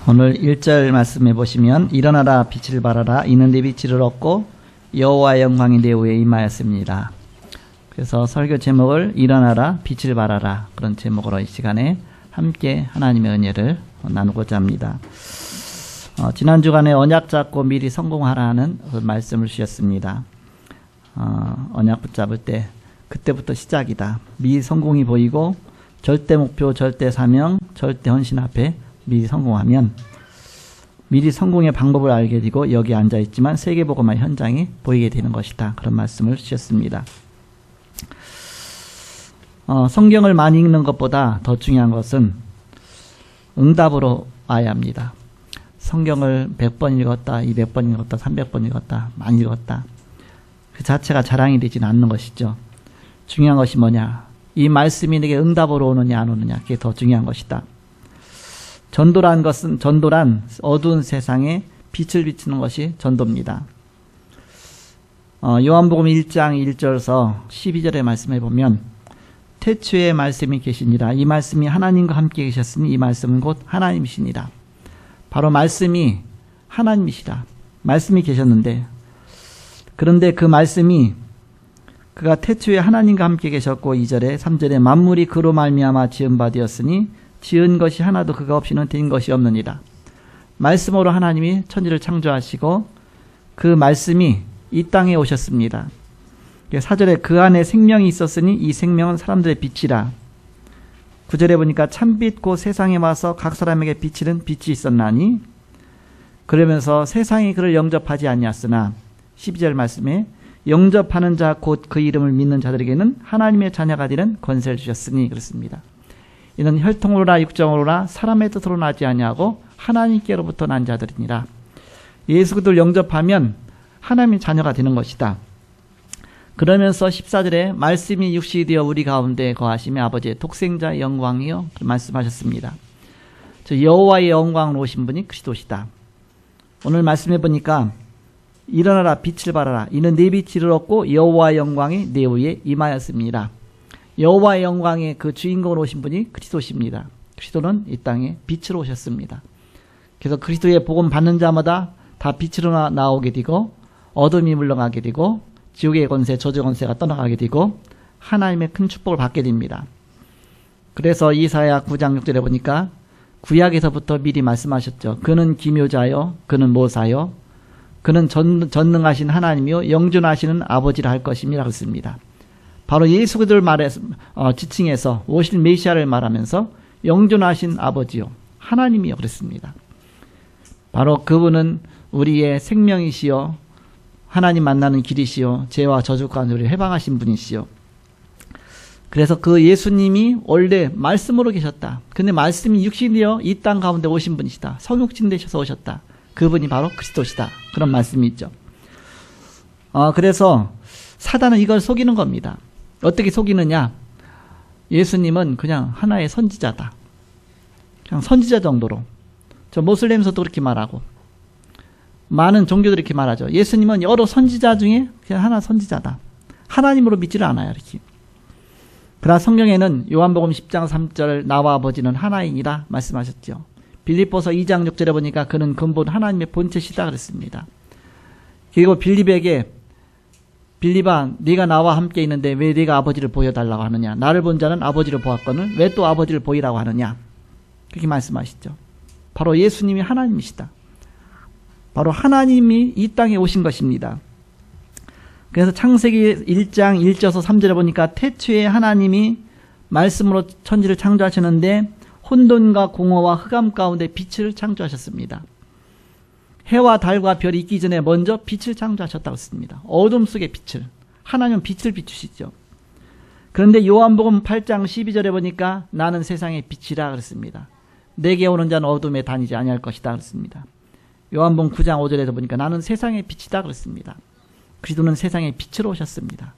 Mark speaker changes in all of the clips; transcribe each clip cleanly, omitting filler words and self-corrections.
Speaker 1: 오늘 1절 말씀해 보시면 일어나라 빛을 발하라 이는 내 빛을 얻고 여호와의 영광이 내 위에 임하였습니다. 그래서 설교 제목을 일어나라 빛을 발하라 그런 제목으로 이 시간에 함께 하나님의 은혜를 나누고자 합니다. 지난 주간에 언약 잡고 미리 성공하라는 그 말씀을 주셨습니다. 언약 붙잡을 때 그때부터 시작이다. 미리 성공이 보이고 절대 목표, 절대 사명, 절대 헌신 앞에 미리 성공하면 미리 성공의 방법을 알게 되고 여기 앉아있지만 세계복음화 현장이 보이게 되는 것이다. 그런 말씀을 주셨습니다. 성경을 많이 읽는 것보다 더 중요한 것은 응답으로 와야 합니다. 성경을 100번 읽었다, 200번 읽었다, 300번 읽었다, 많이 읽었다. 그 자체가 자랑이 되지는 않는 것이죠. 중요한 것이 뭐냐? 이 말씀이 내게 응답으로 오느냐 안 오느냐, 그게 더 중요한 것이다. 전도란 어두운 세상에 빛을 비추는 것이 전도입니다. 요한복음 1장 1절에서 12절의 말씀에 보면 태초에 말씀이 계시니라. 이 말씀이 하나님과 함께 계셨으니 이 말씀은 곧 하나님이시니라. 바로 말씀이 하나님이시라. 말씀이 계셨는데, 그런데 그 말씀이 그가 태초에 하나님과 함께 계셨고 2절에 3절에 만물이 그로 말미암아 지은 바 되었으니 지은 것이 하나도 그가 없이는 된 것이 없느니라. 말씀으로 하나님이 천지를 창조하시고 그 말씀이 이 땅에 오셨습니다. 4절에 그 안에 생명이 있었으니 이 생명은 사람들의 빛이라. 9절에 보니까 참빛 곧 세상에 와서 각 사람에게 비치는 빛이 있었나니 그러면서 세상이 그를 영접하지 아니하였으나 12절 말씀에 영접하는 자 곧 그 이름을 믿는 자들에게는 하나님의 자녀가 되는 권세를 주셨으니 그렇습니다. 이는 혈통으로나 육정으로나 사람의 뜻으로 나지 아니하고 하나님께로부터 난 자들이니라. 예수 그리스도를 영접하면 하나님의 자녀가 되는 것이다. 그러면서 14절에 말씀이 육신이 되어 우리 가운데 거하시며 아버지의 독생자의 영광이요 말씀하셨습니다. 저 여호와의 영광으로 오신 분이 그리스도시다. 오늘 말씀해 보니까 일어나라 빛을 발하라 이는 내 빛을 얻고 여호와의 영광이 내 위에 임하였습니다. 여호와의 영광의 그 주인공으로 오신 분이 그리스도십니다. 그리스도는 이 땅에 빛으로 오셨습니다. 그래서 그리스도의 복음 받는 자마다 다 빛으로 나오게 되고 어둠이 물러가게 되고 지옥의 권세, 저주의 권세가 떠나가게 되고 하나님의 큰 축복을 받게 됩니다. 그래서 이사야 9장 6절에 보니까 구약에서부터 미리 말씀하셨죠. 그는 기묘자요, 그는 모사요, 그는 전능하신 하나님이요 영존하시는 아버지라 할 것임이라 그랬습니다. 바로 예수 그리스도를 지칭해서 오실 메시아를 말하면서 영존하신 아버지요 하나님이요 그랬습니다. 바로 그분은 우리의 생명이시요 하나님 만나는 길이시요 죄와 저주 가운데 우리를 해방하신 분이시요. 그래서 그 예수님이 원래 말씀으로 계셨다. 근데 말씀이 육신이 되어 이 땅 가운데 오신 분이시다. 성육신 되셔서 오셨다. 그분이 바로 그리스도시다. 그런 말씀이 있죠. 그래서 사단은 이걸 속이는 겁니다. 어떻게 속이느냐? 예수님은 그냥 하나의 선지자다. 그냥 선지자 정도로. 저 모슬렘에서도 그렇게 말하고 많은 종교들이 이렇게 말하죠. 예수님은 여러 선지자 중에 그냥 하나 선지자다. 하나님으로 믿지를 않아요. 이렇게. 그러나 성경에는 요한복음 10장 3절 나와 아버지는 하나이니라 말씀하셨죠. 빌립보서 2장 6절에 보니까 그는 근본 하나님의 본체시다 그랬습니다. 그리고 빌립아 네가 나와 함께 있는데 왜 네가 아버지를 보여달라고 하느냐. 나를 본 자는 아버지를 보았거늘 왜 또 아버지를 보이라고 하느냐. 그렇게 말씀하시죠. 바로 예수님이 하나님이시다. 바로 하나님이 이 땅에 오신 것입니다. 그래서 창세기 1장 1절에서 3절에 보니까 태초에 하나님이 말씀으로 천지를 창조하셨는데 혼돈과 공허와 흑암 가운데 빛을 창조하셨습니다. 해와 달과 별이 있기 전에 먼저 빛을 창조하셨다고 했습니다. 어둠 속의 빛을. 하나님은 빛을 비추시죠. 그런데 요한복음 8장 12절에 보니까 나는 세상의 빛이라 그랬습니다. 내게 오는 자는 어둠에 다니지 아니할 것이다 그랬습니다. 요한복음 9장 5절에도 보니까 나는 세상의 빛이다 그랬습니다. 그리스도는 세상의 빛으로 오셨습니다.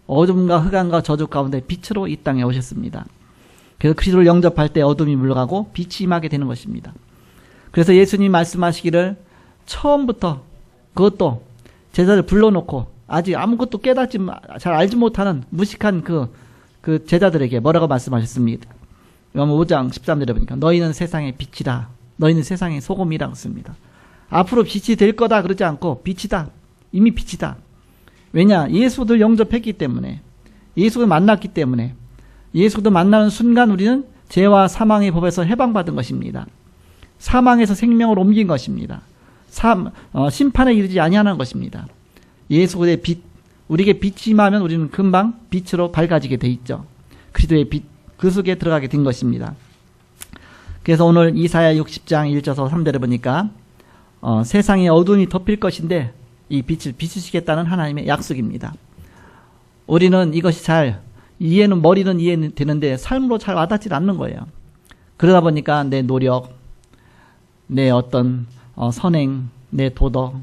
Speaker 1: 어둠과 흑암과 저주 가운데 빛으로 이 땅에 오셨습니다. 그래서 그리스도를 영접할 때 어둠이 물러가고 빛이 임하게 되는 것입니다. 그래서 예수님이 말씀하시기를 처음부터 그것도 제자를 불러놓고 아직 아무것도 깨닫지 잘 알지 못하는 무식한 그 제자들에게 뭐라고 말씀하셨습니다. 요한복음 5장 13절에 보니까 너희는 세상의 빛이라 너희는 세상의 소금이라고 씁니다. 앞으로 빛이 될 거다 그러지 않고 빛이다. 이미 빛이다. 왜냐? 예수를 영접했기 때문에, 예수를 만났기 때문에, 예수도 만나는 순간 우리는 죄와 사망의 법에서 해방받은 것입니다. 사망에서 생명으로 옮긴 것입니다. 심판에 이르지 아니하는 것입니다. 예수의 빛, 우리에게 빛이 임하면 우리는 금방 빛으로 밝아지게 돼 있죠. 그리스도의 빛, 그 속에 들어가게 된 것입니다. 그래서 오늘 이사야 60장 1절에서 3절에 보니까 세상의 어두움이 덮일 것인데 이 빛을 비추시겠다는 하나님의 약속입니다. 우리는 이것이 잘 이해는, 머리는 이해되는데 삶으로 잘 와닿지 않는 거예요. 그러다 보니까 내 노력, 내 어떤 선행, 내 도덕,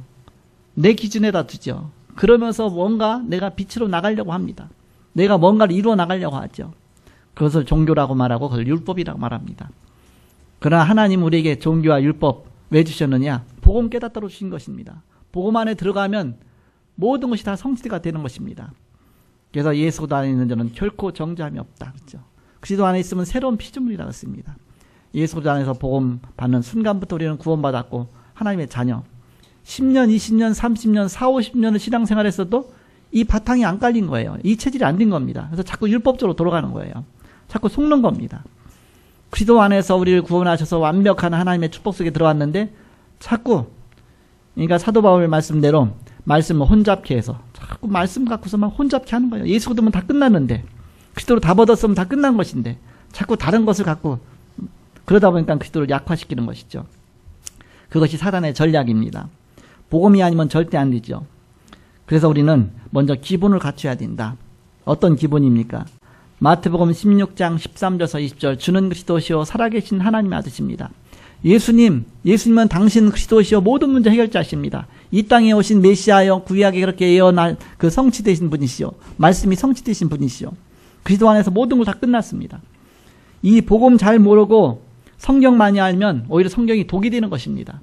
Speaker 1: 내 기준에다 두죠. 그러면서 뭔가 내가 빛으로 나가려고 합니다. 내가 뭔가를 이루어 나가려고 하죠. 그것을 종교라고 말하고 그걸 율법이라고 말합니다. 그러나 하나님 우리에게 종교와 율법 왜 주셨느냐? 복음 깨닫도록 주신 것입니다. 복음 안에 들어가면 모든 것이 다 성취가 되는 것입니다. 그래서 예수 안에 있는 자는 결코 정죄함이 없다. 그렇죠? 그리스도 안에 있으면 새로운 피조물이라고 했습니다. 예수 안에서 복음 받는 순간부터 우리는 구원받았고 하나님의 자녀. 10년, 20년, 30년, 40, 50년을 신앙생활했어도 이 바탕이 안 깔린 거예요. 이 체질이 안 된 겁니다. 그래서 자꾸 율법적으로 돌아가는 거예요. 자꾸 속는 겁니다. 그리스도 안에서 우리를 구원하셔서 완벽한 하나님의 축복 속에 들어왔는데 자꾸, 그러니까 사도 바울 말씀대로 말씀을 혼잡케 해서 자꾸 말씀 갖고서만 혼잡케 하는 거예요. 예수 믿으면 다 끝났는데, 그리스도로 다 받았으면 다 끝난 것인데 자꾸 다른 것을 갖고, 그러다 보니까 그리스도를 약화시키는 것이죠. 그것이 사단의 전략입니다. 복음이 아니면 절대 안 되죠. 그래서 우리는 먼저 기본을 갖춰야 된다. 어떤 기본입니까? 마태복음 16장 13절에서 20절, 주는 그리스도시요 살아계신 하나님의 아들이십니다. 예수님은 당신 그리스도시요 모든 문제 해결자십니다. 이 땅에 오신 메시아여 구약에 그렇게 예언할 그 성취되신 분이시요, 말씀이 성취되신 분이시요, 그리스도 안에서 모든 걸 다 끝났습니다. 이 복음 잘 모르고 성경 많이 알면 오히려 성경이 독이 되는 것입니다.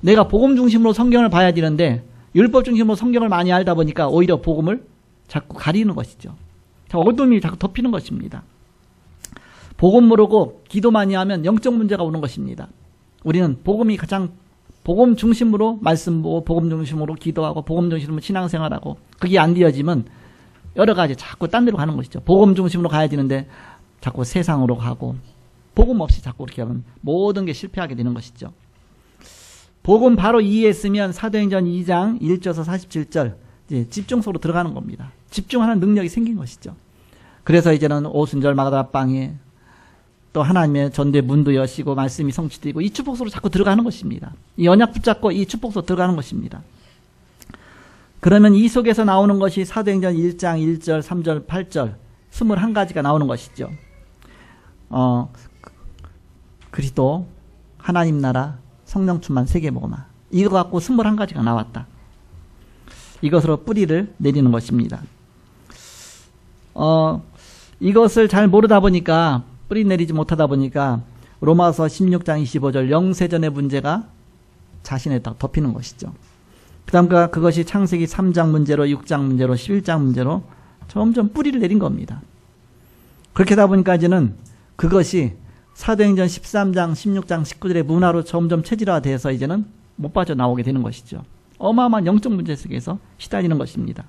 Speaker 1: 내가 복음 중심으로 성경을 봐야 되는데 율법 중심으로 성경을 많이 알다 보니까 오히려 복음을 자꾸 가리는 것이죠. 어둠이 자꾸 덮이는 것입니다. 복음 모르고 기도 많이 하면 영적 문제가 오는 것입니다. 우리는 복음이 가장, 복음 중심으로 말씀 보고 복음 중심으로 기도하고 복음 중심으로 신앙생활하고, 그게 안 되어지면 여러 가지 자꾸 딴 데로 가는 것이죠. 복음 중심으로 가야 되는데 자꾸 세상으로 가고, 복음 없이 자꾸 그렇게 하면 모든 게 실패하게 되는 것이죠. 복음 바로 이해했으면 사도행전 2장 1절에서 47절 이제 집중적으로 들어가는 겁니다. 집중하는 능력이 생긴 것이죠. 그래서 이제는 오순절 마가다락방에 또 하나님의 전도의 문도 여시고 말씀이 성취되고 이 축복소로 자꾸 들어가는 것입니다. 이 언약 붙잡고 이 축복소 들어가는 것입니다. 그러면 이 속에서 나오는 것이 사도행전 1장 1절 3절 8절 21가지가 나오는 것이죠. 그리스도, 하나님 나라, 성령 충만, 세계복음화, 이거 갖고 21가지가 나왔다. 이것으로 뿌리를 내리는 것입니다. 이것을 잘 모르다 보니까, 뿌리 내리지 못하다 보니까 로마서 16장 25절 영세전의 문제가 자신에 딱 덮이는 것이죠. 그 다음 그것이 창세기 3장 문제로, 6장 문제로, 11장 문제로 점점 뿌리를 내린 겁니다. 그렇게 하다 보니까 이제는 그것이 사도행전 13장, 16장, 19절의 문화로 점점 체질화돼서 이제는 못 빠져나오게 되는 것이죠. 어마어마한 영적 문제 속에서 시달리는 것입니다.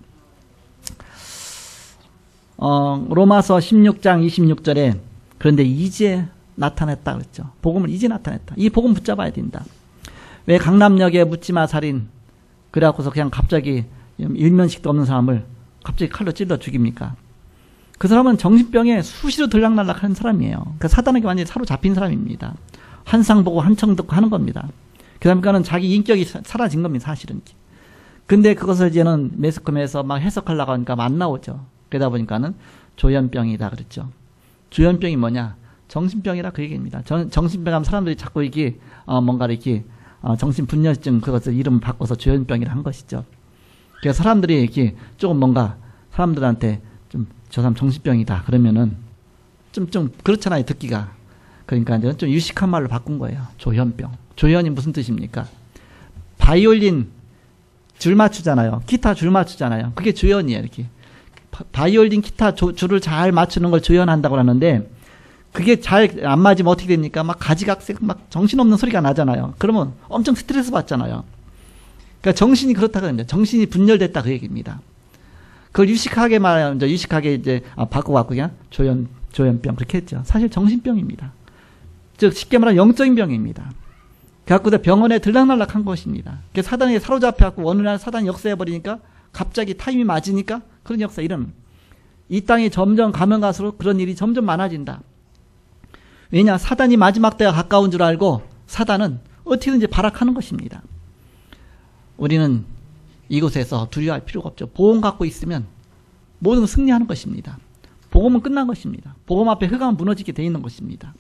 Speaker 1: 로마서 16장 26절에 그런데 이제 나타냈다 그랬죠. 복음을 이제 나타냈다. 이 복음 붙잡아야 된다. 왜 강남역에 묻지마 살인, 그래갖고서 그냥 갑자기 일면식도 없는 사람을 갑자기 칼로 찔러 죽입니까? 그 사람은 정신병에 수시로 들락날락 하는 사람이에요. 그러니까 사단에게 완전히 사로잡힌 사람입니다. 한상 보고 한청 듣고 하는 겁니다. 그러니까는 자기 인격이 사라진 겁니다, 사실은. 근데 그것을 이제는 매스컴에서 막 해석하려고 하니까 안 나오죠. 그러다 보니까는 조현병이다 그랬죠. 조현병이 뭐냐? 정신병이라 그 얘기입니다. 정신병 하면 사람들이 자꾸 이게 뭔가 이렇게 정신분열증 그것을 이름 바꿔서 조현병이라 한 것이죠. 그래서 사람들이 이렇게 조금 뭔가 사람들한테 좀 저 사람 정신병이다 그러면은 좀 그렇잖아요, 듣기가. 그러니까 이제 좀 유식한 말로 바꾼 거예요. 조현병. 조현이 무슨 뜻입니까? 바이올린 줄 맞추잖아요. 기타 줄 맞추잖아요. 그게 조현이에요, 이렇게. 바이올린 기타 줄을 잘 맞추는 걸 조현한다고 하는데, 그게 잘 안 맞으면 어떻게 됩니까? 막 가지각색 막 정신없는 소리가 나잖아요. 그러면 엄청 스트레스 받잖아요. 그러니까 정신이 그렇다고 합니다. 정신이 분열됐다 그 얘기입니다. 그걸 유식하게 말하면 유식하게 이제 바꿔갖고 그냥 조현병 그렇게 했죠. 사실 정신병입니다. 즉 쉽게 말하면 영적인 병입니다. 그래갖고 병원에 들락날락한 것입니다. 그래서 사단에 사로잡혀갖고 어느 날 사단이 역사해버리니까 갑자기 타임이 맞으니까 그런 역사 이런 이 땅이 점점 가면 갈수록 그런 일이 점점 많아진다. 왜냐 사단이 마지막 때가 가까운 줄 알고 사단은 어떻게든지 발악하는 것입니다. 우리는 이곳에서 두려워할 필요가 없죠. 복음 갖고 있으면 모든 걸 승리하는 것입니다. 복음은 끝난 것입니다. 복음 앞에 흑암은 무너지게 돼 있는 것입니다.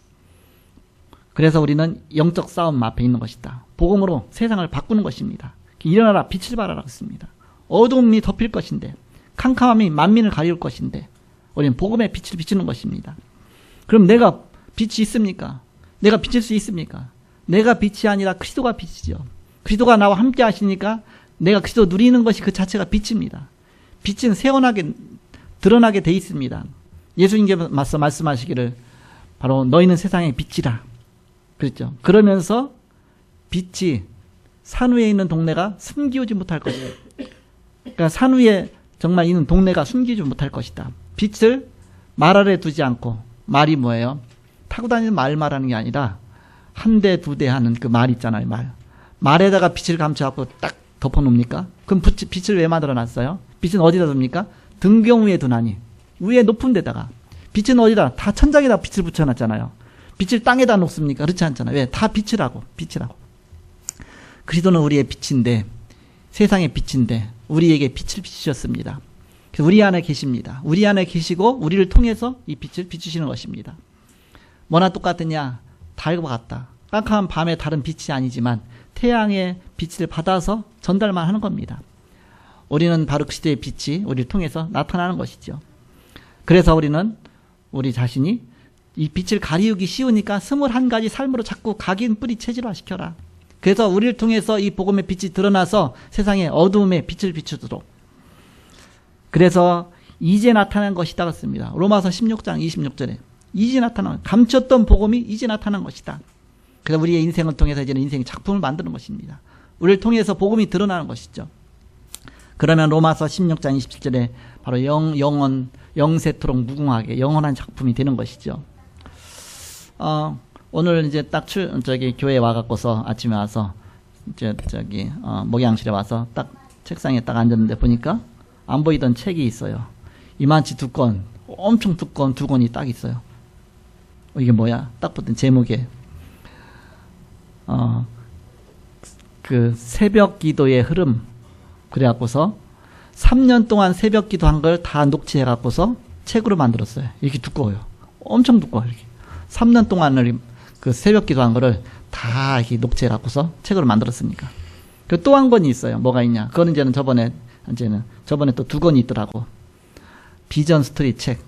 Speaker 1: 그래서 우리는 영적 싸움 앞에 있는 것이다. 복음으로 세상을 바꾸는 것입니다. 일어나라 빛을 발하라 했습니다. 어둠이 덮일 것인데 캄캄함이 만민을 가리울 것인데 우리는 복음의 빛을 비추는 것입니다. 그럼 내가 빛이 있습니까? 내가 비칠 수 있습니까? 내가 빛이 아니라 그리스도가 빛이죠. 그리스도가 나와 함께 하시니까 내가 그리스도 누리는 것이 그 자체가 빛입니다. 빛은 새어나게 드러나게 돼 있습니다. 예수님께서 말씀하시기를 바로 너희는 세상의 빛이라 그랬죠. 그러면서 빛이 산 위에 있는 동네가 숨기우지 못할 것이다. 그러니까 산 위에 정말 있는 동네가 숨기지 못할 것이다. 빛을 말 아래 두지 않고 말이 뭐예요? 타고 다니는 말 말하는 게 아니라 한 대 두 대 하는 그 말 있잖아요. 말에다가 빛을 감춰갖고 딱 덮어놓습니까? 그럼 빛을 왜 만들어놨어요? 빛은 어디다 둡니까? 등경 위에 두나니 위에 높은 데다가 빛은 어디다? 다 천장에다 빛을 붙여놨잖아요. 빛을 땅에다 놓습니까? 그렇지 않잖아요. 왜? 다 빛이라고. 그리스도는 우리의 빛인데 세상의 빛인데 우리에게 빛을 비추셨습니다. 그래서 우리 안에 계십니다. 우리 안에 계시고 우리를 통해서 이 빛을 비추시는 것입니다. 뭐나 똑같으냐? 달과 같다. 깜깜한 밤에 다른 빛이 아니지만 태양의 빛을 받아서 전달만 하는 겁니다. 우리는 바로 그리스도의 빛이 우리를 통해서 나타나는 것이죠. 그래서 우리는 우리 자신이 이 빛을 가리우기 쉬우니까 21가지 삶으로 자꾸 각인 뿌리 체질화 시켜라. 그래서 우리를 통해서 이 복음의 빛이 드러나서 세상의 어두움에 빛을 비추도록. 그래서 이제 나타난 것이다 그랬습니다. 로마서 16장 26절에 이제 나타난 감췄던 복음이 이제 나타난 것이다. 그래서 우리의 인생을 통해서 이제는 인생의 작품을 만드는 것입니다. 우리를 통해서 복음이 드러나는 것이죠. 그러면 로마서 16장 27절에 바로 영세토록 무궁하게 영원한 작품이 되는 것이죠. 오늘 이제 딱 교회에 와갖고서 아침에 와서 목양실에 와서 딱 책상에 딱 앉았는데 보니까 안 보이던 책이 있어요. 이만치 두꺼운 엄청 두꺼운 두 권이 딱 있어요. 이게 뭐야? 딱 보던 제목에 그 새벽 기도의 흐름 그래갖고서 3년 동안 새벽 기도한 걸 다 녹취해갖고서 책으로 만들었어요. 이렇게 두꺼워요. 엄청 두꺼워요. 이렇게 3년 동안을 그 새벽 기도한 거를 다 이렇게 녹취해갖고서 책으로 만들었으니까. 그 또 한 권이 있어요. 뭐가 있냐? 그거는 저번에 또 두 권이 있더라고. 비전 스토리 책.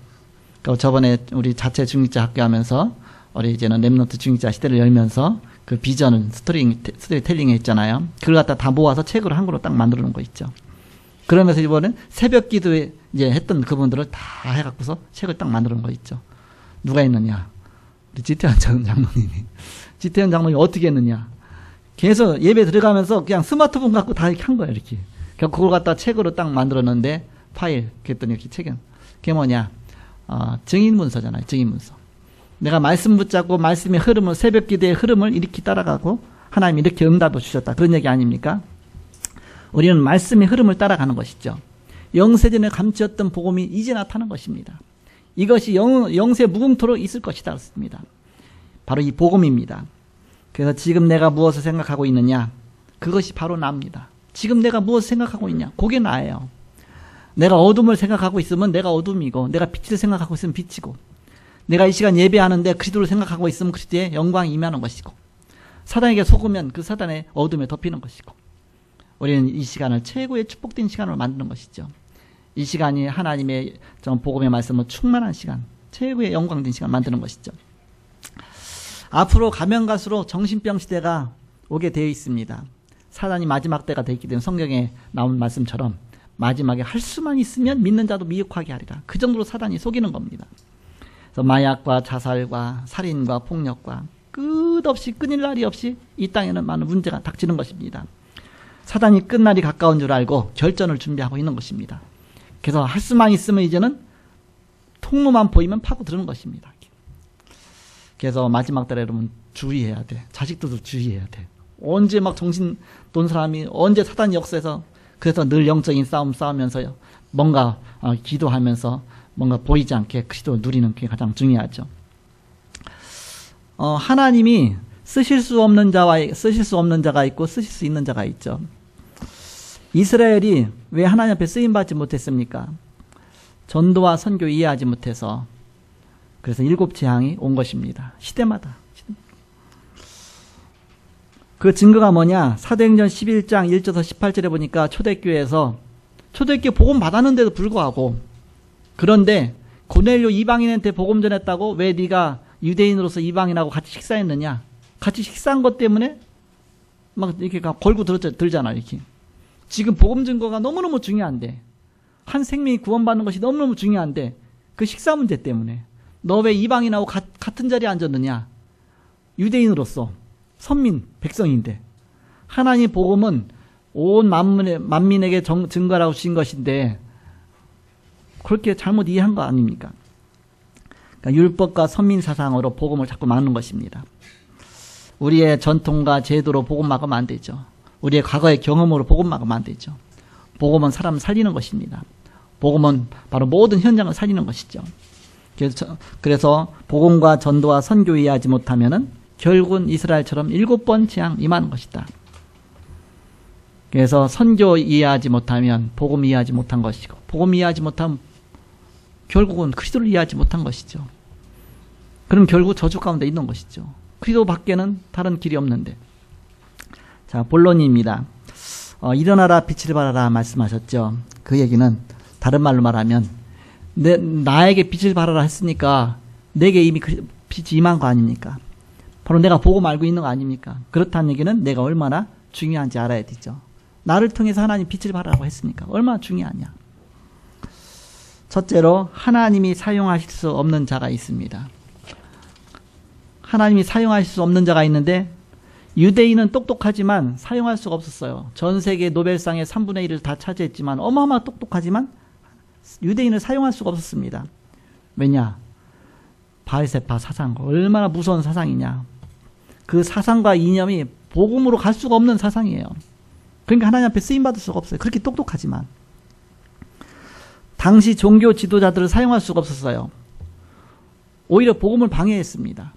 Speaker 1: 그 저번에 우리 자체 중직자 학교 하면서 우리 이제는 랩노트 중직자 시대를 열면서 그 비전은 스토리텔링에 있잖아요. 그걸 갖다 다 모아서 책으로 한 권으로 딱 만들어 놓은 거 있죠. 그러면서 이번엔 새벽 기도에 이제 했던 그분들을 다 해갖고서 책을 딱 만들어 놓은 거 있죠. 누가 했느냐? 우리 지태현 장로님이. 지태현 장로님이 어떻게 했느냐? 계속 예배 들어가면서 그냥 스마트폰 갖고 다 이렇게 한 거예요, 이렇게. 그걸 갖다 책으로 딱 만들었는데, 파일, 그랬더니 이렇게 책은. 그게 뭐냐? 증인문서잖아요, 증인문서. 내가 말씀 붙잡고 말씀의 흐름을, 새벽 기도의 흐름을 이렇게 따라가고, 하나님이 이렇게 응답을 주셨다. 그런 얘기 아닙니까? 우리는 말씀의 흐름을 따라가는 것이죠. 영세전에 감추었던 복음이 이제 나타난 것입니다. 이것이 영세 무궁토록 있을 것이다. 그렇습니다. 바로 이 복음입니다. 그래서 지금 내가 무엇을 생각하고 있느냐? 그것이 바로 나입니다. 지금 내가 무엇을 생각하고 있냐? 그게 나예요. 내가 어둠을 생각하고 있으면 내가 어둠이고, 내가 빛을 생각하고 있으면 빛이고, 내가 이 시간 예배하는데 그리스도를 생각하고 있으면 그리스도의 영광이 임하는 것이고, 사단에게 속으면 그 사단의 어둠에 덮이는 것이고, 우리는 이 시간을 최고의 축복된 시간으로 만드는 것이죠. 이 시간이 하나님의 복음의 말씀으로 충만한 시간, 최고의 영광된 시간 만드는 것이죠. 앞으로 가면 갈수록 정신병 시대가 오게 되어 있습니다. 사단이 마지막 때가 되어 있기 때문에 성경에 나온 말씀처럼 마지막에 할 수만 있으면 믿는 자도 미혹하게 하리라. 그 정도로 사단이 속이는 겁니다. 그래서 마약과 자살과 살인과 폭력과 끝없이 끊일 날이 없이 이 땅에는 많은 문제가 닥치는 것입니다. 사단이 끝날이 가까운 줄 알고 결전을 준비하고 있는 것입니다. 그래서 할 수만 있으면 이제는 통로만 보이면 파고드는 것입니다. 그래서 마지막 달에 여러분 주의해야 돼. 자식들도 주의해야 돼. 언제 막 정신 돈 사람이 언제 사단이 역사해서, 그래서 늘 영적인 싸움 싸우면서요. 뭔가 기도하면서 뭔가 보이지 않게 그리스도 누리는 게 가장 중요하죠. 하나님이 쓰실 수 없는 자가 있고 쓰실 수 있는 자가 있죠. 이스라엘이 왜 하나님 앞에 쓰임받지 못했습니까? 전도와 선교 이해하지 못해서. 그래서 7 재앙이 온 것입니다. 시대마다. 그 증거가 뭐냐? 사도행전 11장 1절에서 18절에 보니까 초대교회에서 초대교회 복음 받았는데도 불구하고, 그런데 고넬료 이방인한테 복음 전했다고 왜 네가 유대인으로서 이방인하고 같이 식사했느냐? 같이 식사한 것 때문에 막 이렇게 걸고 들잖아, 이렇게. 지금 복음 증거가 너무너무 중요한데, 한 생명이 구원받는 것이 너무너무 중요한데, 그 식사 문제 때문에 너 왜 이방인하고 같은 자리에 앉았느냐? 유대인으로서 선민 백성인데, 하나님 복음은 온 만민에게 증거라고 주신 것인데 그렇게 잘못 이해한 거 아닙니까? 그러니까 율법과 선민 사상으로 복음을 자꾸 막는 것입니다. 우리의 전통과 제도로 복음 막으면 안 되죠. 우리의 과거의 경험으로 복음 막으면 안 되죠. 복음은 사람을 살리는 것입니다. 복음은 바로 모든 현장을 살리는 것이죠. 그래서 복음과 전도와 선교 이해하지 못하면은 결국은 이스라엘처럼 7번 재앙 임하는 것이다. 그래서 선교 이해하지 못하면 복음 이해하지 못한 것이고, 복음 이해하지 못하면 결국은 그리스도를 이해하지 못한 것이죠. 그럼 결국 저주 가운데 있는 것이죠. 그리스도 밖에는 다른 길이 없는데. 자, 본론입니다. 일어나라 빛을 발하라 말씀하셨죠. 그 얘기는 다른 말로 말하면 나에게 빛을 발하라 했으니까 내게 이미 그 빛이 임한 거 아닙니까? 바로 내가 보고 알고 있는 거 아닙니까? 그렇다는 얘기는 내가 얼마나 중요한지 알아야 되죠. 나를 통해서 하나님 빛을 발하라고 했으니까 얼마나 중요하냐. 첫째로 하나님이 사용하실 수 없는 자가 있습니다. 하나님이 사용하실 수 없는 자가 있는데, 유대인은 똑똑하지만 사용할 수가 없었어요. 전 세계 노벨상의 3분의 1을 다 차지했지만 어마어마 똑똑하지만 유대인을 사용할 수가 없었습니다. 왜냐? 바알세파 사상, 얼마나 무서운 사상이냐. 그 사상과 이념이 복음으로 갈 수가 없는 사상이에요. 그러니까 하나님 앞에 쓰임받을 수가 없어요. 그렇게 똑똑하지만. 당시 종교 지도자들을 사용할 수가 없었어요. 오히려 복음을 방해했습니다.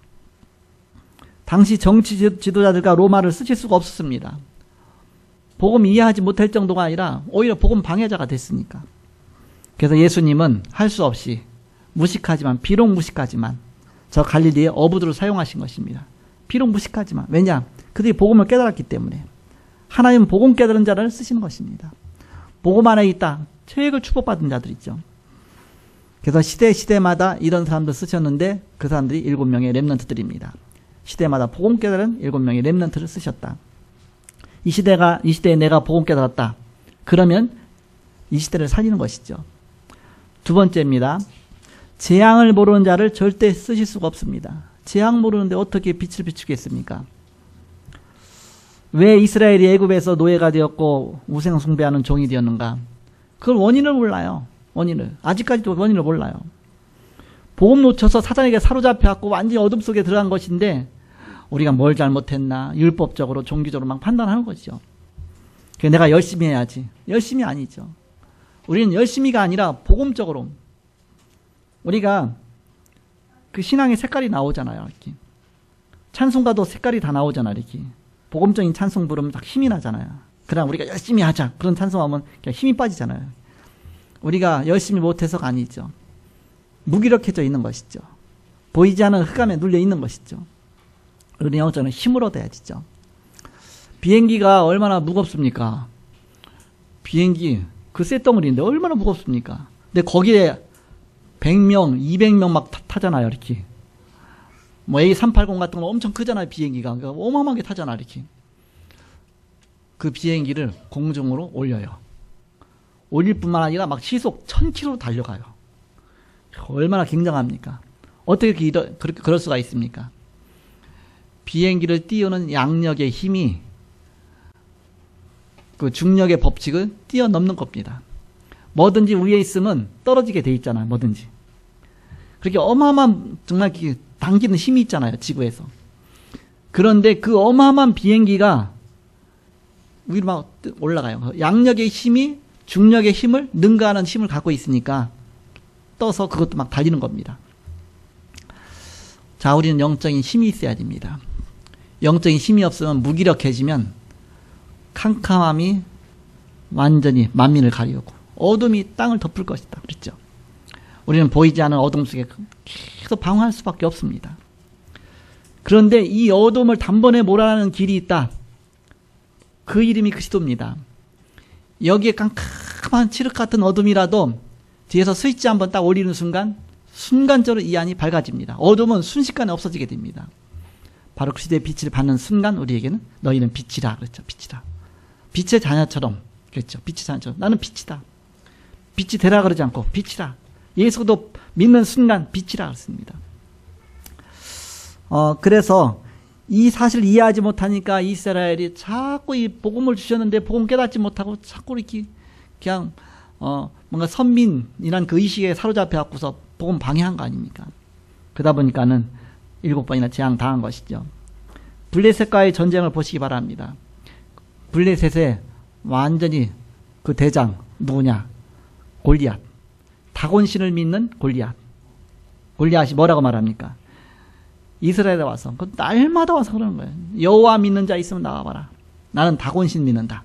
Speaker 1: 당시 정치 지도자들과 로마를 쓰실 수가 없었습니다. 복음 이해하지 못할 정도가 아니라 오히려 복음 방해자가 됐으니까. 그래서 예수님은 할 수 없이 무식하지만, 비록 무식하지만 저 갈릴리의 어부들을 사용하신 것입니다. 비록 무식하지만. 왜냐? 그들이 복음을 깨달았기 때문에. 하나님은 복음 깨달은 자를 쓰시는 것입니다. 복음 안에 있다. 최고의 축복받은 자들이죠. 그래서 시대마다 이런 사람들 쓰셨는데 그 사람들이 7명의 렘넌트들입니다. 시대마다 복음 깨달은 7명의 렘넌트를 쓰셨다. 이 시대에 내가 복음 깨달았다. 그러면 이 시대를 살리는 것이죠. 두 번째입니다. 재앙을 모르는 자를 절대 쓰실 수가 없습니다. 재앙 모르는데 어떻게 빛을 비추겠습니까? 왜 이스라엘이 애굽에서 노예가 되었고 우상 숭배하는 종이 되었는가? 그걸 원인을 몰라요. 아직까지도 원인을 몰라요. 복음 놓쳐서 사단에게 사로잡혀갖고 완전히 어둠 속에 들어간 것인데 우리가 뭘 잘못했나, 율법적으로 종교적으로 막 판단하는 거죠. 그래서 내가 열심히 해야지. 열심히 아니죠. 우리는 열심히가 아니라 복음적으로. 우리가 그 신앙의 색깔이 나오잖아요. 이렇게. 찬송가도 색깔이 다 나오잖아요. 이렇게. 복음적인 찬송 부르면 딱 힘이 나잖아요. 그러나 우리가 열심히 하자. 그런 찬송하면 그냥 힘이 빠지잖아요. 우리가 열심히 못해서가 아니죠. 무기력해져 있는 것이죠. 보이지 않는 흑암에 눌려 있는 것이죠. 우리 영적으로는 힘을 얻어야지죠. 비행기가 얼마나 무겁습니까? 비행기 그 쇳덩어리인데 얼마나 무겁습니까? 근데 거기에 100명, 200명 막 타잖아요. 이렇게. 뭐 A380 같은 건 엄청 크잖아요. 비행기가. 그러니까 어마어마하게 타잖아. 이렇게. 그 비행기를 공중으로 올려요. 올릴 뿐만 아니라 막 시속 1000km로 달려가요. 얼마나 굉장합니까? 어떻게 그럴 수가 있습니까? 비행기를 띄우는 양력의 힘이 그 중력의 법칙을 뛰어넘는 겁니다. 뭐든지 위에 있으면 떨어지게 돼 있잖아요. 뭐든지. 그렇게 어마어마한 정말 당기는 힘이 있잖아요. 지구에서. 그런데 그 어마어마한 비행기가 위로 막 올라가요. 양력의 힘이 중력의 힘을 능가하는 힘을 갖고 있으니까 떠서 그것도 막 달리는 겁니다. 자, 우리는 영적인 힘이 있어야 됩니다. 영적인 힘이 없으면 무기력해지면 캄캄함이 완전히 만민을 가리우고 어둠이 땅을 덮을 것이다. 그랬죠. 우리는 보이지 않는 어둠 속에 계속 방황할 수밖에 없습니다. 그런데 이 어둠을 단번에 몰아내는 길이 있다. 그 이름이 그리스도입니다. 여기에 깜깜한 칠흑 같은 어둠이라도 뒤에서 스위치 한번 딱 올리는 순간 순간적으로 이 안이 밝아집니다. 어둠은 순식간에 없어지게 됩니다. 바로 그리스도의 빛을 받는 순간 우리에게는 너희는 빛이라 그랬죠. 빛이라. 빛의 자녀처럼 그랬죠. 빛의 자녀처럼 나는 빛이다. 빛이 되라 그러지 않고 빛이라. 예수도 믿는 순간 빛이라 그랬습니다. 그래서 이 사실을 이해하지 못하니까 이스라엘이 자꾸 이 복음을 주셨는데 복음 깨닫지 못하고 자꾸 이렇게 그냥 뭔가 선민이란 그 의식에 사로잡혀 갖고서 복음 방해한 거 아닙니까? 그러다 보니까는 7번이나 재앙 당한 것이죠. 블레셋과의 전쟁을 보시기 바랍니다. 블레셋의 완전히 그 대장 누구냐? 골리앗. 다곤신을 믿는 골리앗. 골리앗이 뭐라고 말합니까? 이스라엘에 와서 그 날마다 와서 그러는 거예요. 여호와 믿는 자 있으면 나와봐라. 나는 다곤신 믿는다.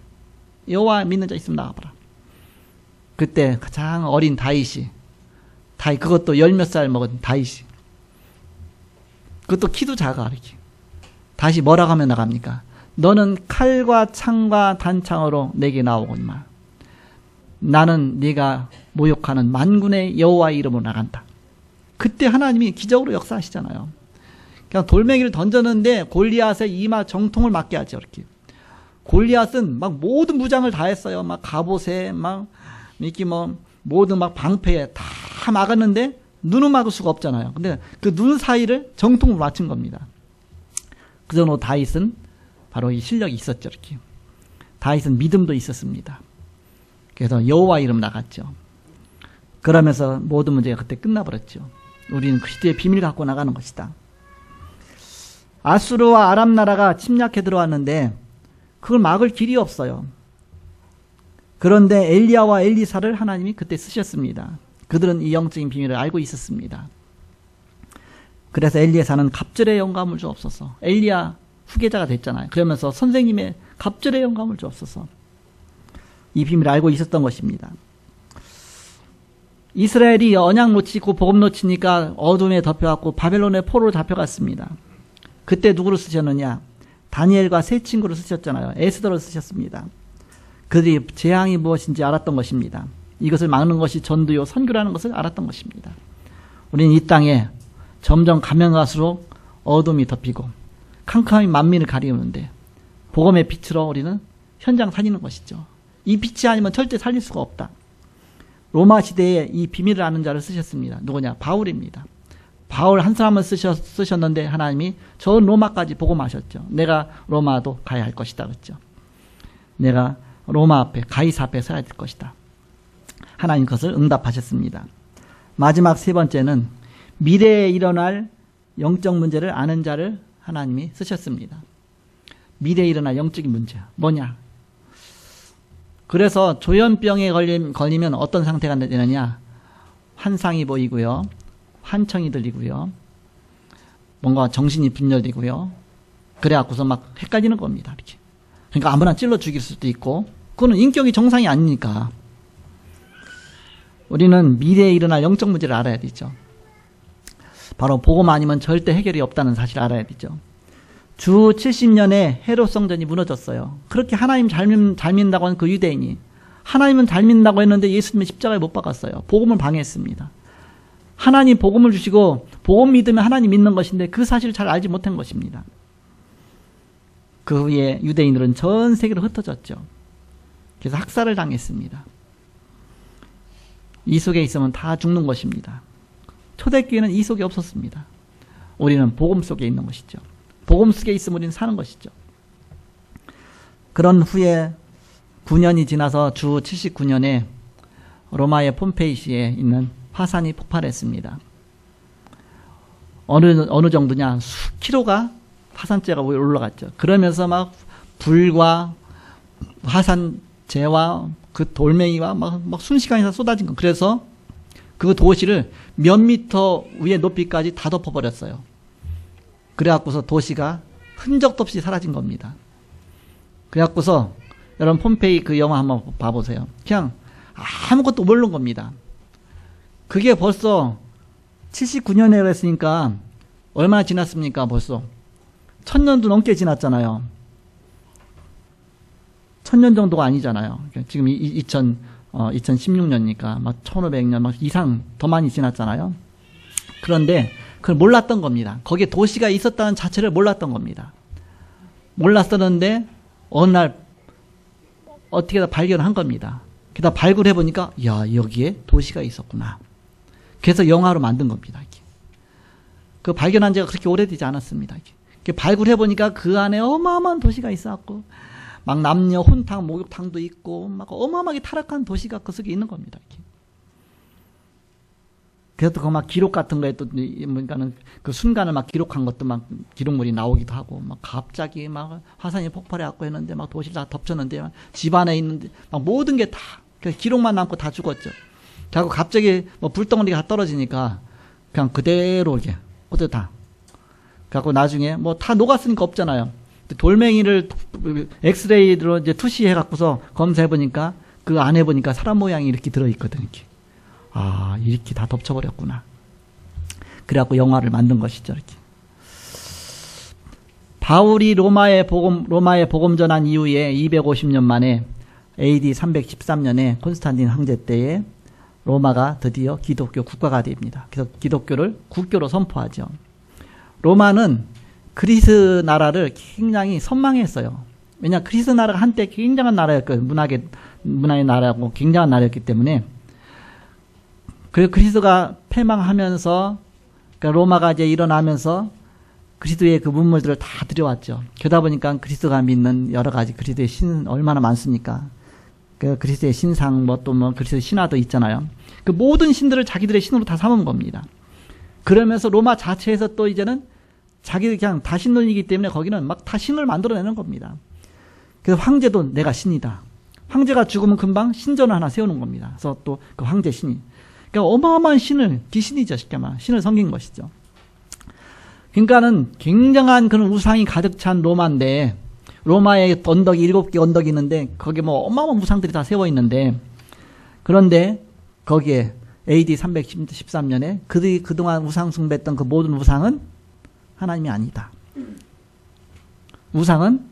Speaker 1: 여호와 믿는 자 있으면 나와봐라. 그때 가장 어린 다윗이 그것도 10몇 살 먹은 다윗이 그것도 키도 작아 이렇게. 다시 뭐라고 하면 나갑니까? 너는 칼과 창과 단창으로 내게 나오거니와 나는 네가 모욕하는 만군의 여호와의 이름으로 나간다. 그때 하나님이 기적으로 역사하시잖아요. 그냥 돌멩이를 던졌는데 골리앗의 이마 정통을 맞게 하죠. 이렇게. 골리앗은 막 모든 무장을 다 했어요. 막 갑옷에 막 이렇게 뭐 모든 막 방패에 다 막았는데 눈은 막을 수가 없잖아요. 근데 그 눈 사이를 정통으로 맞춘 겁니다. 그 정도 다윗은 바로 이 실력이 있었죠. 이렇게. 다윗은 믿음도 있었습니다. 그래서 여호와 이름 나갔죠. 그러면서 모든 문제가 그때 끝나버렸죠. 우리는 그리스도의 비밀을 갖고 나가는 것이다. 아수르와 아람 나라가 침략해 들어왔는데 그걸 막을 길이 없어요. 그런데 엘리야와 엘리사를 하나님이 그때 쓰셨습니다. 그들은 이 영적인 비밀을 알고 있었습니다. 그래서 엘리야사는 갑절의 영감을 주옵소서. 엘리야 후계자가 됐잖아요. 그러면서 선생님의 갑절의 영감을 주옵소서. 이 비밀을 알고 있었던 것입니다. 이스라엘이 언약 놓치고 복음 놓치니까 어둠에 덮여갖고 바벨론의 포로로 잡혀갔습니다. 그때 누구를 쓰셨느냐? 다니엘과 세 친구를 쓰셨잖아요. 에스더를 쓰셨습니다. 그들이 재앙이 무엇인지 알았던 것입니다. 이것을 막는 것이 전도요 선교라는 것을 알았던 것입니다. 우리는 이 땅에 점점 가면 갈수록 어둠이 덮이고 캄캄히 만민을 가리우는데 복음의 빛으로 우리는 현장 살리는 것이죠. 이 빛이 아니면 절대 살릴 수가 없다. 로마 시대에 이 비밀을 아는 자를 쓰셨습니다. 누구냐? 바울입니다. 바울 한 사람을 쓰셨는데 하나님이 저 로마까지 복음하셨죠. 내가 로마도 가야 할 것이다 그랬죠. 내가 로마 앞에 가이사 앞에 서야 될 것이다. 하나님 그것을 응답하셨습니다. 마지막 세 번째는 미래에 일어날 영적 문제를 아는 자를 하나님이 쓰셨습니다. 미래에 일어날 영적인 문제 뭐냐? 그래서 조현병에 걸리면 어떤 상태가 되느냐? 환상이 보이고요. 환청이 들리고요. 뭔가 정신이 분열되고요. 그래갖고서 막 헷갈리는 겁니다. 이렇게. 그러니까 아무나 찔러 죽일 수도 있고 그거는 인격이 정상이 아니니까. 우리는 미래에 일어날 영적 문제를 알아야 되죠. 바로 복음 아니면 절대 해결이 없다는 사실을 알아야 되죠. 주 70년에 헤롯 성전이 무너졌어요. 그렇게 하나님 잘 믿는다고 하는 그 유대인이 하나님은 잘 믿는다고 했는데 예수님은 십자가에 못 박았어요. 복음을 방해했습니다. 하나님 복음을 주시고 복음 믿으면 하나님 믿는 것인데 그 사실을 잘 알지 못한 것입니다. 그 후에 유대인들은 전 세계로 흩어졌죠. 그래서 학살을 당했습니다. 이 속에 있으면 다 죽는 것입니다. 초대교회는 이 속에 없었습니다. 우리는 복음 속에 있는 것이죠. 복음 속에 있으면 우리는 사는 것이죠. 그런 후에 9년이 지나서 주 79년에 로마의 폼페이시에 있는 화산이 폭발했습니다. 어느 정도냐, 수키로가 화산재가 올라갔죠. 그러면서 막 불과 화산재와 그 돌멩이와 막 순식간에 쏟아진 거. 그래서 그 도시를 몇 미터 위에 높이까지 다 덮어버렸어요. 그래갖고서 도시가 흔적도 없이 사라진 겁니다. 그래갖고서 여러분 폼페이 그 영화 한번 봐보세요. 그냥 아무것도 모르는 겁니다. 그게 벌써 79년에 그랬으니까 얼마나 지났습니까? 벌써 1000년도 넘게 지났잖아요. 1000년 정도가 아니잖아요. 지금 2016년이니까 막 1500년 막 이상 더 많이 지났잖아요. 그런데 그걸 몰랐던 겁니다. 거기에 도시가 있었다는 자체를 몰랐던 겁니다. 몰랐었는데 어느 날 어떻게다 발견한 겁니다. 게다가 발굴해 보니까 야, 여기에 도시가 있었구나. 그래서 영화로 만든 겁니다. 그 발견한 지가 그렇게 오래되지 않았습니다. 발굴해 보니까 그 안에 어마어마한 도시가 있었고 막 남녀 혼탕 목욕탕도 있고 막 어마어마하게 타락한 도시가 그 속에 있는 겁니다. 그래서 그 막 기록 같은 거에 또 뭔가는 그 순간을 막 기록한 것도 막 기록물이 나오기도 하고 막 갑자기 막 화산이 폭발해 갖고 했는데 막 도시를 다 덮쳤는데 집 안에 있는데 막 모든 게 다 기록만 남고 다 죽었죠. 그리고 갑자기 뭐 불덩어리가 다 떨어지니까 그냥 그대로 이렇게 어디 다. 그래갖고 나중에 뭐 다 녹았으니까 없잖아요. 돌멩이를 엑스레이로 이제 투시해 갖고서 검사해 보니까 그 안에 보니까 사람 모양이 이렇게 들어 있거든. 이렇게. 아, 이렇게 다 덮쳐버렸구나. 그래갖고 영화를 만든 것이죠. 이렇게. 바울이 로마에 복음 전한 이후에 250년 만에 AD 313년에 콘스탄틴 황제 때에 로마가 드디어 기독교 국가가 됩니다. 그래서 기독교를 국교로 선포하죠. 로마는 그리스 나라를 굉장히 선망했어요. 왜냐, 그리스 나라가 한때 굉장한 나라였거든요. 문화의 나라고 굉장한 나라였기 때문에. 그리고 그리스가 패망하면서, 그러니까 로마가 이제 일어나면서 그리스도의 그 문물들을 다 들여왔죠. 그러다 보니까 그리스도가 믿는 여러 가지 그리스도의 신 얼마나 많습니까? 그 그리스도의 신상, 그리스도의 신화도 있잖아요. 그 모든 신들을 자기들의 신으로 다 삼은 겁니다. 그러면서 로마 자체에서 또 이제는 자기들 그냥 다 신론이기 때문에 거기는 막 다 신을 만들어내는 겁니다. 그래서 황제도 내가 신이다. 황제가 죽으면 금방 신전을 하나 세우는 겁니다. 그래서 또 그 황제 신이. 그러니까 어마어마한 신을, 귀신이죠, 쉽게 말하면. 신을 섬긴 것이죠. 그러니까는 굉장한 그런 우상이 가득 찬 로마인데, 로마에 언덕이 7개 언덕이 있는데, 거기에 뭐 어마어마한 우상들이 다 세워 있는데, 그런데 거기에 AD 313년에 그들이 그동안 우상 숭배했던 그 모든 우상은 하나님이 아니다. 우상은,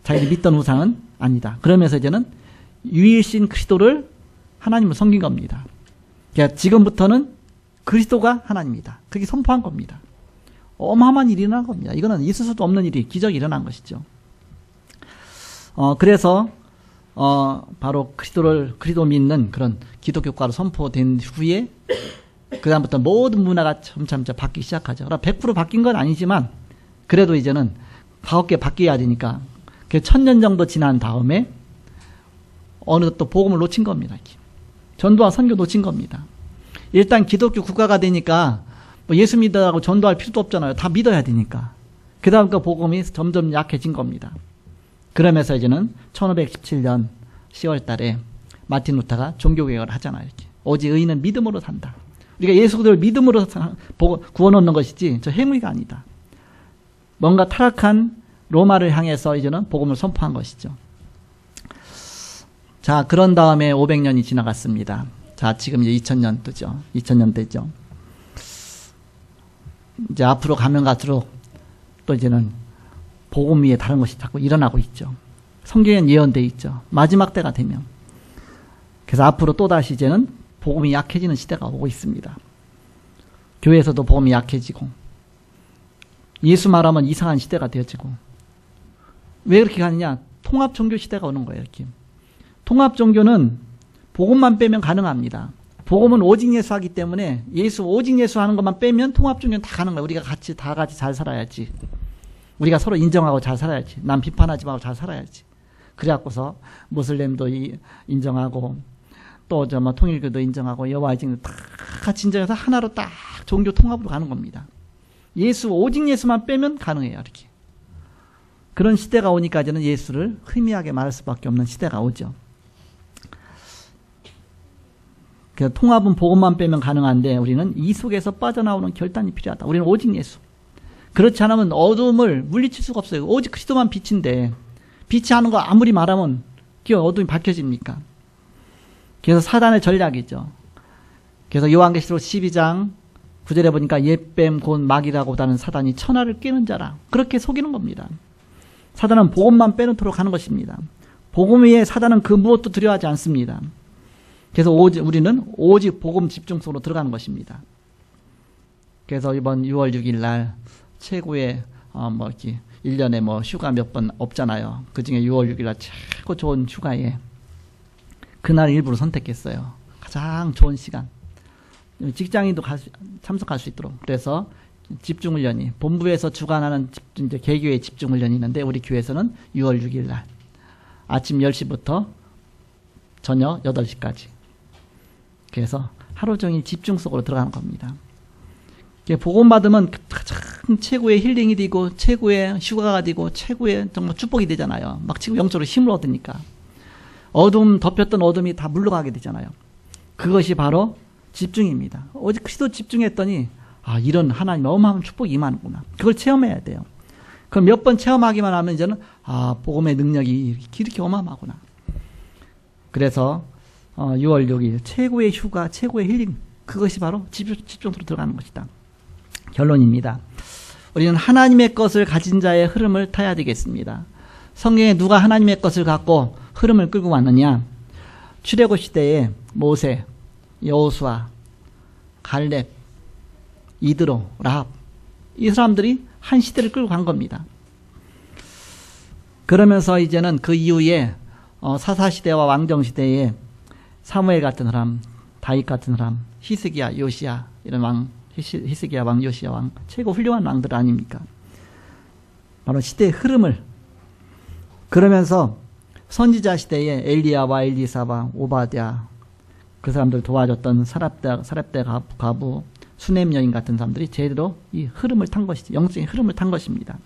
Speaker 1: 자기들이 믿던 우상은 아니다. 그러면서 이제는 유일신 그리스도를 하나님을 섬긴 겁니다. 그러니까 지금부터는 그리스도가 하나님이다. 그렇게 선포한 겁니다. 어마어마한 일이 일어난 겁니다. 이거는 있을 수도 없는 일이, 기적이 일어난 것이죠. 그래서, 바로 그리스도 믿는 그런 기독교과로 선포된 후에, 그다음부터 모든 문화가 점점 바뀌기 시작하죠. 100% 바뀐 건 아니지만, 그래도 이제는 가볍게 바뀌어야 되니까, 1000년 정도 지난 다음에, 어느 또 복음을 놓친 겁니다. 전도와 선교 놓친 겁니다. 일단 기독교 국가가 되니까, 뭐 예수 믿으라고 전도할 필요도 없잖아요. 다 믿어야 되니까. 그 다음 그 복음이 점점 약해진 겁니다. 그러면서 이제는 1517년 10월 달에 마틴 루터가 종교개혁을 하잖아요. 이렇게. 오직 의인은 믿음으로 산다. 우리가 예수 그리스도를 믿음으로 구원하는 것이지 저 행위가 아니다. 뭔가 타락한 로마를 향해서 이제는 복음을 선포한 것이죠. 자, 그런 다음에 500년이 지나갔습니다. 자, 지금 이제 2000년도죠. 2000년대죠. 이제 앞으로 가면 갈수록 또 이제는 복음 위에 다른 것이 자꾸 일어나고 있죠. 성경엔 예언되어 있죠. 마지막 때가 되면. 그래서 앞으로 또다시 이제는 복음이 약해지는 시대가 오고 있습니다. 교회에서도 복음이 약해지고 예수 말하면 이상한 시대가 되어지고 왜 그렇게 가느냐? 통합종교 시대가 오는 거예요. 이렇게. 통합종교는 복음만 빼면 가능합니다. 복음은 오직 예수 하기 때문에 오직 예수 하는 것만 빼면 통합종교는 다 가는 거야. 우리가 다 같이 잘 살아야지. 우리가 서로 인정하고 잘 살아야지. 남 비판하지 말고 잘 살아야지. 그래갖고서 무슬림도 인정하고 또 통일교도 인정하고 여호와의 증인 다 같이 인정해서 하나로 딱 종교 통합으로 가는 겁니다. 오직 예수만 빼면 가능해요. 이렇게. 그런 시대가 오니까지는 예수를 희미하게 말할 수밖에 없는 시대가 오죠. 그래서 통합은 복음만 빼면 가능한데 우리는 이 속에서 빠져나오는 결단이 필요하다. 우리는 오직 예수. 그렇지 않으면 어둠을 물리칠 수가 없어요. 오직 그리스도만 빛인데 빛이 하는 거 아무리 말하면 그 어둠이 밝혀집니까? 그래서 사단의 전략이죠. 그래서 요한계시록 12장 9절에 보니까 옛뱀 곧 마귀라고 하는 사단이 천하를 깨는 자라. 그렇게 속이는 겁니다. 사단은 복음만 빼놓도록 하는 것입니다. 복음 외에 사단은 그 무엇도 두려워하지 않습니다. 그래서 우리는 오직 복음 집중 속으로 들어가는 것입니다. 그래서 이번 6월 6일 날 최고의 1년에 휴가 몇 번 없잖아요. 그 중에 6월 6일 날 최고 좋은 휴가에 그날 일부러 선택했어요. 가장 좋은 시간. 직장인도 참석할 수 있도록. 그래서 집중훈련이 본부에서 주관하는 이제 개교의 집중훈련이 있는데 우리 교회에서는 6월 6일 날 아침 10시부터 저녁 8시까지. 그래서 하루 종일 집중 속으로 들어가는 겁니다. 복음 받으면 가장 최고의 힐링이 되고 최고의 휴가가 되고 최고의 정말 축복이 되잖아요. 막 지금 영적으로 힘을 얻으니까. 덮였던 어둠이 다 물러가게 되잖아요. 그것이 바로 집중입니다. 어제 그리스도 집중했더니 이런 하나님 어마어마한 축복이 임하는구나. 그걸 체험해야 돼요. 그럼 몇 번 체험하기만 하면 이제는 복음의 능력이 이렇게 어마어마하구나. 그래서 6월 6일 최고의 휴가, 최고의 힐링, 그것이 바로 집중으로 들어가는 것이다. 결론입니다. 우리는 하나님의 것을 가진 자의 흐름을 타야 되겠습니다. 성경에 누가 하나님의 것을 갖고 흐름을 끌고 왔느냐? 출애굽 시대에 모세, 여호수아, 갈렙, 이드로, 라합, 이 사람들이 한 시대를 끌고 간 겁니다. 그러면서 이제는 그 이후에 사사시대와 왕정시대에 사무엘 같은 사람, 다윗 같은 사람, 히스기야, 요시야 이런 왕, 히스기야 왕, 요시야 왕, 최고 훌륭한 왕들 아닙니까? 바로 시대의 흐름을. 그러면서 선지자 시대에 엘리야와 엘리사와 오바댜, 그 사람들 도와줬던 사렙대 과부, 수넴 여인 같은 사람들이 제대로 이 흐름을 탄 것이죠. 영적인 흐름을 탄 것입니다.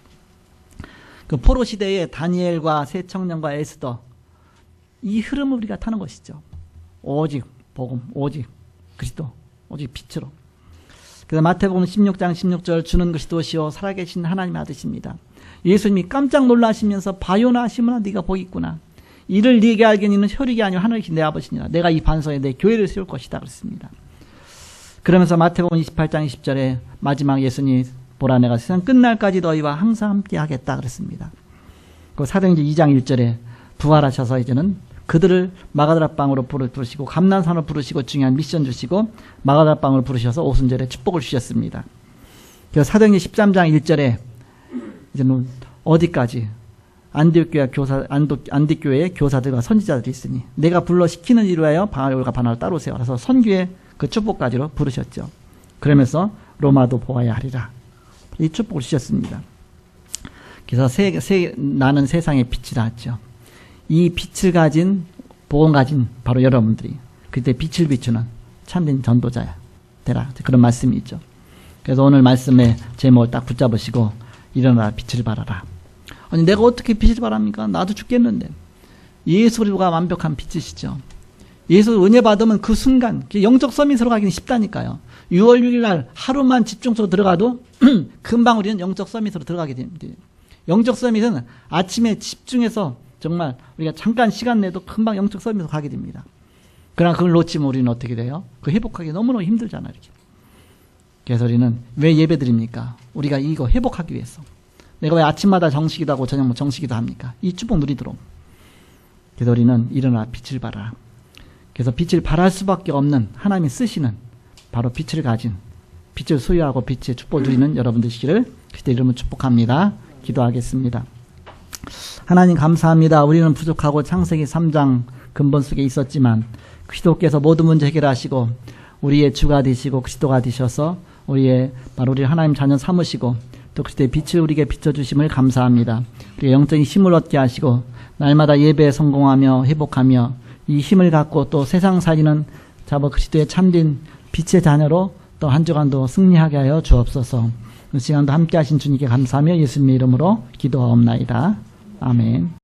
Speaker 1: 그 포로 시대에 다니엘과 새 청년과 에스더, 이 흐름을 우리가 타는 것이죠. 오직 복음, 오직 그리스도, 오직 빛으로. 그래서 마태복음 16장 16절 주는 것이 도시요 살아계신 하나님의 아들이십니다. 예수님이 깜짝 놀라시면서 바요나 시몬아 네가 복이 있구나. 이를 네게 알겠니는 혈육이 아니요 하늘이신 내 아버지니라. 내가 이 반석에 내 교회를 세울 것이다 그랬습니다. 그러면서 마태복음 28장 20절에 마지막 예수님 보라 내가 세상 끝날까지 너희와 항상 함께 하겠다 그랬습니다. 그 사도행전 2장 1절에 부활하셔서 이제는 그들을 마가다라 방으로 부르시고 감난산으로 부르시고 중요한 미션 주시고 마가다라 방으로 부르셔서 오순절에 축복을 주셨습니다. 그래서 사도행전 13장 1절에 이제는 어디까지 안디교회의 교사들과 선지자들이 있으니 내가 불러 시키는 일을 하여 바울과 바나바를 따르세요. 그래서 선교의 그 축복까지로 부르셨죠. 그러면서 로마도 보아야 하리라. 이 축복을 주셨습니다. 그래서 나는 세상의 빛이라 했죠. 이 빛을 가진 복음 가진 바로 여러분들이 그때 빛을 비추는 참된 전도자야 되라. 그런 말씀이 있죠. 그래서 오늘 말씀의 제목을 딱 붙잡으시고 일어나라 빛을 발하라. 아니 내가 어떻게 빛을 발합니까? 나도 죽겠는데. 예수가 완벽한 빛이시죠. 예수 은혜 받으면 그 순간 영적 서밋으로 가기는 쉽다니까요. 6월 6일 날 하루만 집중적으로 들어가도 금방 우리는 영적 서밋으로 들어가게 됩니다. 영적 서밋은 아침에 집중해서 정말 우리가 잠깐 시간 내도 금방 영적 서밋으로 가게 됩니다. 그러나 그걸 놓치면 우리는 어떻게 돼요? 그 회복하기 너무너무 힘들잖아요. 이렇게. 그래서 우리는 왜 예배 드립니까? 우리가 이거 회복하기 위해서. 내가 왜 아침마다 정식기도 하고 저녁 정식기도 합니까? 이 축복 누리도록. 그래서 우리는 일어나 빛을 발하라. 그래서 빛을 발할 수밖에 없는 하나님이 쓰시는 바로 빛을 가진 빛을 소유하고 빛의 축복 누리는 여러분 되시기를 그때 이름으로 축복합니다. 기도하겠습니다. 하나님 감사합니다. 우리는 부족하고 창세기 3장 근본 속에 있었지만 그리스도께서 모든 문제 해결하시고 우리의 주가 되시고 그리스도가 되셔서 바로 우리 하나님 자녀 삼으시고 또 그리스도의 빛을 우리에게 비춰주심을 감사합니다. 우리의 영적인 힘을 얻게 하시고 날마다 예배에 성공하며 회복하며 이 힘을 갖고 또 세상 살리는 그리스도의 참된 빛의 자녀로 또 한 주간도 승리하게 하여 주옵소서. 이 시간도 함께 하신 주님께 감사하며 예수님의 이름으로 기도하옵나이다. 아멘.